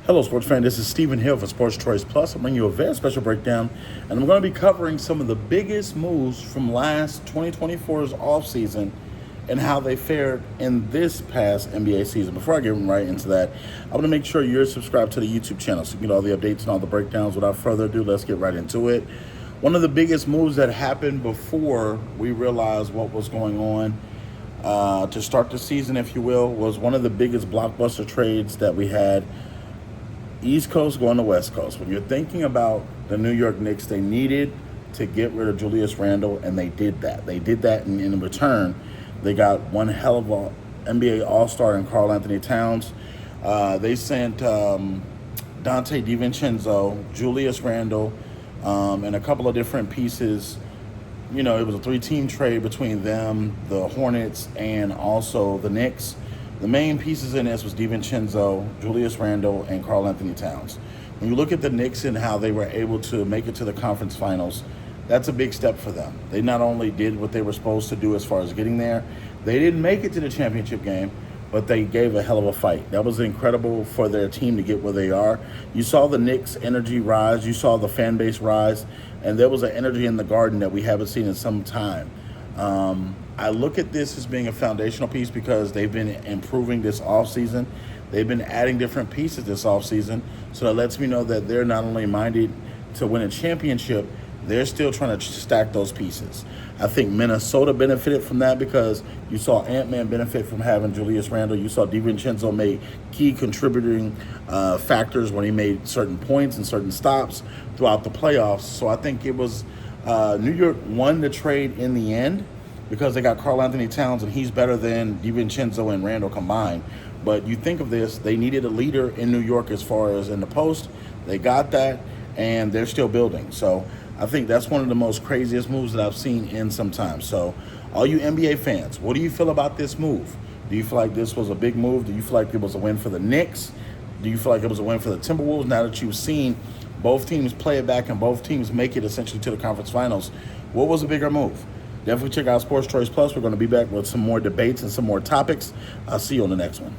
Hello, sports fan. This is Stephen Hill for Sports Choice Plus. I'm bringing you a very special breakdown, and I'm going to be covering some of the biggest moves from last 2024's offseason and how they fared in this past NBA season. Before I get right into that, I want to make sure you're subscribed to the YouTube channel so you get all the updates and all the breakdowns. Without further ado, let's get right into it. One of the biggest moves that happened before we realized what was going on to start the season, if you will, was one of the biggest blockbuster trades that we had. East Coast going to West Coast. When you're thinking about the New York Knicks, they needed to get rid of Julius Randle, and they did that. They did that, and in return, they got one hell of a NBA All-Star in Karl Anthony Towns. They sent Dante DiVincenzo, Julius Randle, and a couple of different pieces. You know, it was a three-team trade between them, the Hornets, and also the Knicks. The main pieces in this was DiVincenzo, Julius Randle, and Karl Anthony Towns. When you look at the Knicks and how they were able to make it to the conference finals, that's a big step for them. They not only did what they were supposed to do as far as getting there, they didn't make it to the championship game, but they gave a hell of a fight. That was incredible for their team to get where they are. You saw the Knicks' energy rise. You saw the fan base rise, and there was an energy in the Garden that we haven't seen in some time. I look at this as being a foundational piece because they've been improving this offseason. They've been adding different pieces this offseason. So that lets me know that they're not only minded to win a championship, they're still trying to stack those pieces. I think Minnesota benefited from that because you saw Ant-Man benefit from having Julius Randle. You saw DiVincenzo make key contributing factors when he made certain points and certain stops throughout the playoffs. So I think it was New York won the trade in the end, because they got Karl Anthony Towns, and he's better than DiVincenzo and Randle combined. But you think of this, they needed a leader in New York as far as in the post. They got that, and they're still building. So I think that's one of the most craziest moves that I've seen in some time. So all you NBA fans, what do you feel about this move? Do you feel like this was a big move? Do you feel like it was a win for the Knicks? Do you feel like it was a win for the Timberwolves? Now that you've seen both teams play it back and both teams make it essentially to the conference finals, what was a bigger move? Definitely check out Sports Choice Plus. We're going to be back with some more debates and some more topics. I'll see you on the next one.